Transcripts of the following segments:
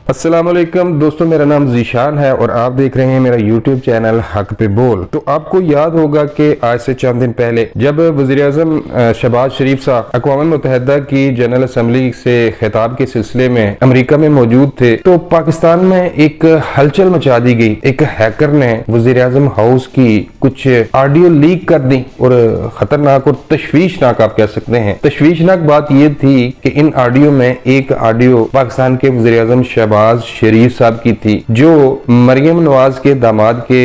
अस्सलाम वालेकुम दोस्तों, मेरा नाम ज़ीशान है और आप देख रहे हैं मेरा यूट्यूब चैनल हक पे बोल। तो आपको याद होगा कि आज से चंद दिन पहले जब वज़ीर-ए-आज़म शहबाज शरीफ साहब अक़वाम मुत्तहिदा की जनरल असम्बली से खिताब के सिलसिले में अमेरिका में मौजूद थे, तो पाकिस्तान में एक हलचल मचा दी गई। एक हैकर ने वज़ीर-ए-आज़म हाउस की कुछ ऑडियो लीक कर दी और खतरनाक और तशवीशनाक, आप कह सकते हैं तशवीशनाक बात यह थी कि इन ऑडियो में एक ऑडियो पाकिस्तान के वज़ीर-ए-आज़म शहबाज शरीफ साहब की थी, जो मरियम नवाज के दामाद के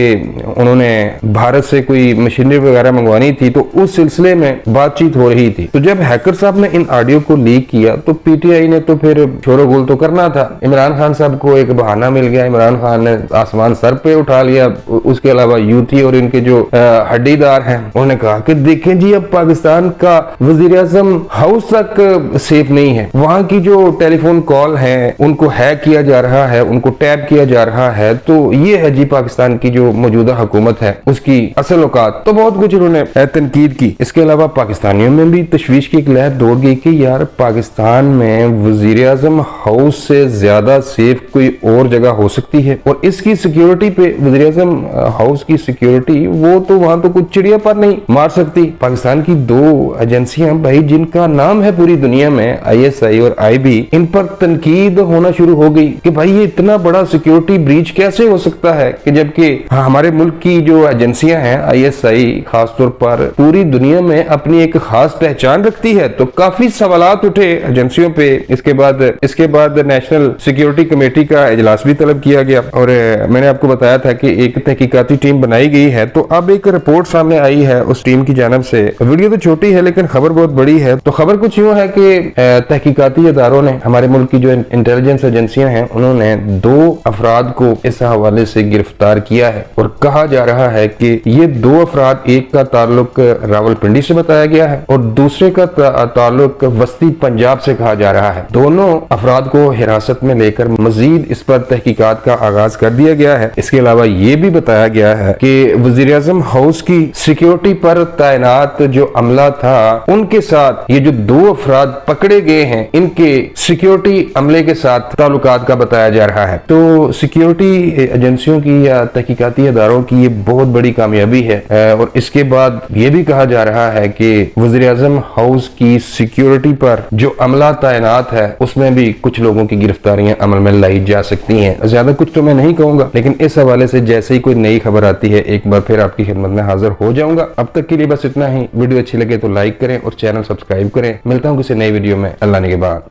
उन्होंने भारत से कोई मशीनरी वगैरह मंगवानी थी, तो उस सिलसिले में बातचीत हो रही थी। तो जब हैकर साहब ने इन ऑडियो को लीक किया तो पीटीआई ने तो फिर शोरो गोल तो करना था। इमरान खान साहब को एक बहाना मिल गया, इमरान खान ने आसमान सर पे उठा लिया। उसके अलावा यूथी और इनके जो हड्डीदार हैं उन्होंने कहा कि देखें जी, अब पाकिस्तान का वज़ीर-ए-आज़म हाउस तक सेफ नहीं है, वहां की जो टेलीफोन कॉल है उनको हैक किया जा रहा है, उनको टैप किया जा रहा है। तो ये है जी पाकिस्तान की जो मौजूदा हुकूमत है उसकी असल औकात। तो बहुत कुछ उन्होंने तनकीद की। इसके अलावा पाकिस्तानियों में भी तशवीश की एक लहर दौड़ गई कि यार पाकिस्तान में वज़ीर-ए-आज़म हाउस से ज्यादा सेफ कोई और जगह हो सकती है, और इसकी सिक्योरिटी पे वज़ीर-ए-आज़म हाउस की सिक्योरिटी वो तो वहां तो कुछ चिड़िया पर नहीं मार सकती। पाकिस्तान की दो एजेंसियां भाई जिनका नाम है पूरी दुनिया में, ISI और IB, इन पर तनकीद होना शुरू हो गई कि भाई ये इतना बड़ा सिक्योरिटी ब्रीच कैसे हो सकता है, कि जबकि हमारे मुल्क की जो एजेंसियां हैं ISI खासतौर पर पूरी दुनिया में अपनी एक खास पहचान रखती है। तो काफी सवालात उठे एजेंसियों पे। इसके बाद नेशनल सिक्योरिटी कमेटी का इजलास भी तलब किया गया और मैंने आपको बताया था कि एक तहकीकाती टीम बनाई गई है। तो अब एक रिपोर्ट सामने आई है उस टीम की जानब से। वीडियो तो छोटी है लेकिन खबर बहुत बड़ी है। तो खबर कुछ यूं है कि तहकीकाती इदारों ने, हमारे मुल्क की जो इंटेलिजेंस एजेंसियां हैं, उन्होंने 2 अफराद को इस हवाले से गिरफ्तार किया है और कहा जा रहा है कि ये 2 अफराद, एक का ताल्लुक रावलपिंडी से बताया गया है और दूसरे का ताल्लुक वस्ती पंजाब से कहा जा रहा है। दोनों अफराद को हिरासत में लेकर मजीद इस पर तहकीकात का आगाज कर दिया गया है। इसके अलावा ये भी बताया गया है कि वज़ीर-ए-आज़म हाउस की सिक्योरिटी पर तैनात जो अमला था, उनके साथ ये जो 2 अफराद पकड़े गए हैं, इनके सिक्योरिटी अमले के साथ ताल्लुकात का बताया जा रहा है। तो सिक्योरिटी एजेंसियों की या तहकीकाती इदारों की ये बहुत बड़ी कामयाबी है। और इसके बाद ये भी कहा जा रहा है कि वज़ीर-ए-आज़म हाउस की सिक्योरिटी पर जो अमला तैनात है उसमें भी कुछ लोगों की गिरफ्तारियां अमल में लाई जा सकती हैं। ज्यादा कुछ तो मैं नहीं कहूंगा, लेकिन इस हवाले से जैसे ही कोई नई खबर आती है एक बार फिर आपकी खिदमत में हाजिर हो जाऊंगा। अब तक के लिए बस इतना ही। वीडियो अच्छी लगे तो लाइक करें और चैनल सब्सक्राइब करें। मिलता हूं किसी नई वीडियो में। अल्लाह ने के बाद।